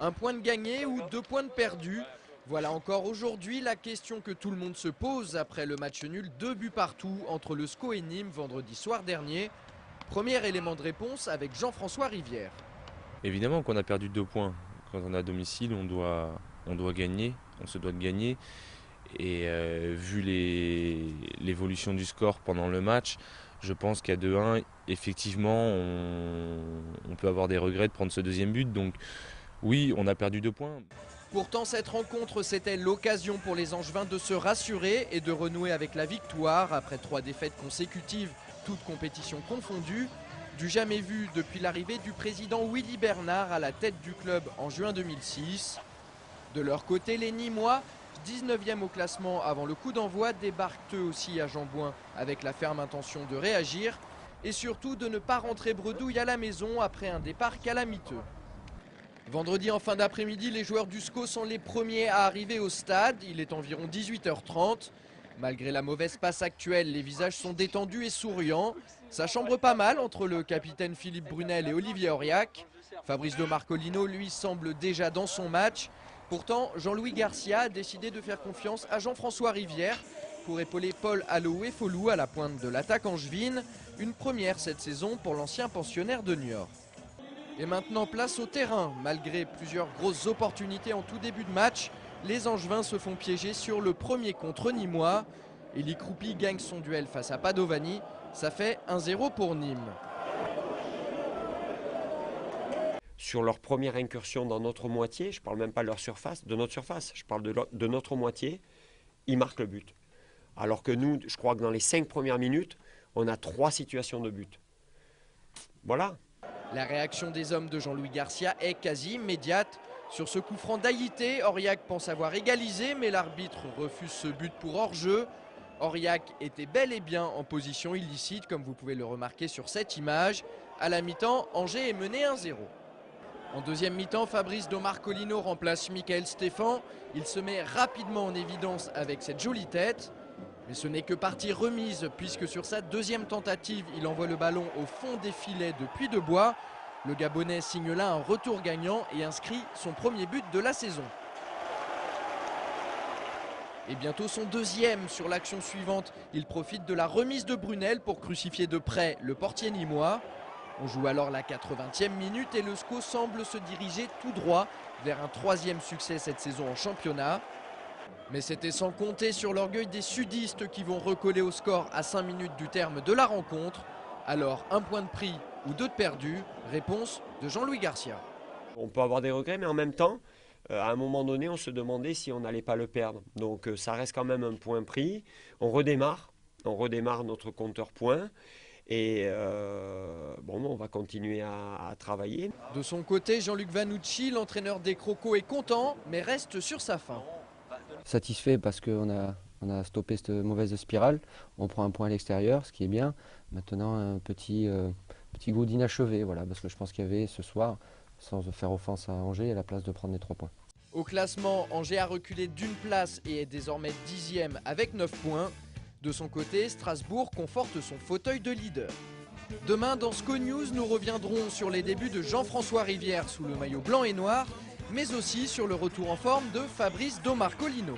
Un point de gagné ou 2 points de perdu. Voilà encore aujourd'hui la question que tout le monde se pose après le match nul 2 buts partout entre le SCO et Nîmes vendredi soir dernier. Premier élément de réponse avec Jean-François Rivière. Évidemment qu'on a perdu 2 points. Quand on est à domicile, on doit gagner, on se doit de gagner. Et vu l'évolution du score pendant le match, je pense qu'à 2-1, effectivement, on peut avoir des regrets de prendre ce deuxième but. Donc oui, on a perdu 2 points. Pourtant, cette rencontre, c'était l'occasion pour les Angevins de se rassurer et de renouer avec la victoire après 3 défaites consécutives, toutes compétitions confondues. Du jamais vu depuis l'arrivée du président Willy Bernard à la tête du club en juin 2006. De leur côté, les Nîmois, 19e au classement avant le coup d'envoi, débarquent eux aussi à Jambouin avec la ferme intention de réagir et surtout de ne pas rentrer bredouille à la maison après un départ calamiteux. Vendredi en fin d'après-midi, les joueurs du SCO sont les premiers à arriver au stade. Il est environ 18h30. Malgré la mauvaise passe actuelle, les visages sont détendus et souriants. Ça chambre pas mal entre le capitaine Philippe Brunel et Olivier Auriac. Fabrice de Marcolino, lui, semble déjà dans son match. Pourtant, Jean-Louis Garcia a décidé de faire confiance à Jean-François Rivière pour épauler Paul Aloé-Folou à la pointe de l'attaque angevine. Une première cette saison pour l'ancien pensionnaire de Niort. Et maintenant, place au terrain. Malgré plusieurs grosses opportunités en tout début de match, les Angevins se font piéger sur le premier contre Nîmois. Eli Kroupi gagne son duel face à Padovani. Ça fait 1-0 pour Nîmes. Sur leur première incursion dans notre moitié, je ne parle même pas de leur surface, de notre surface, je parle de notre moitié, ils marquent le but. Alors que nous, je crois que dans les 5 premières minutes, on a 3 situations de but. Voilà. La réaction des hommes de Jean-Louis Garcia est quasi immédiate. Sur ce coup franc d'Aïté, Auriac pense avoir égalisé, mais l'arbitre refuse ce but pour hors-jeu. Auriac était bel et bien en position illicite, comme vous pouvez le remarquer sur cette image. À la mi-temps, Angers est mené 1-0. En deuxième mi-temps, Fabrice de Marcolino remplace Michael Stéphan. Il se met rapidement en évidence avec cette jolie tête. Mais ce n'est que partie remise puisque sur sa deuxième tentative, il envoie le ballon au fond des filets de Puy-de-Bois. Le Gabonais signe là un retour gagnant et inscrit son premier but de la saison. Et bientôt son deuxième sur l'action suivante. Il profite de la remise de Brunel pour crucifier de près le portier nîmois. On joue alors la 80e minute et le SCO semble se diriger tout droit vers un 3e succès cette saison en championnat. Mais c'était sans compter sur l'orgueil des sudistes qui vont recoller au score à 5 minutes du terme de la rencontre. Alors, un point de pris ou 2 de perdu? Réponse de Jean-Louis Garcia. On peut avoir des regrets, mais en même temps, à un moment donné, on se demandait si on n'allait pas le perdre. Donc ça reste quand même un point pris. On redémarre notre compteur points. Et on va continuer à travailler. De son côté, Jean-Luc Vanucci, l'entraîneur des Crocos, est content, mais reste sur sa faim. Satisfait parce qu'on a stoppé cette mauvaise spirale. On prend un point à l'extérieur, ce qui est bien. Maintenant, un petit goût d'inachevé, voilà, parce que je pense qu'il y avait ce soir, sans faire offense à Angers, à la place de prendre les 3 points. Au classement, Angers a reculé d'une place et est désormais 10e avec 9 points. De son côté, Strasbourg conforte son fauteuil de leader. Demain, dans SCO News, nous reviendrons sur les débuts de Jean-François Rivière sous le maillot blanc et noir, mais aussi sur le retour en forme de Fabrice de Marcolino.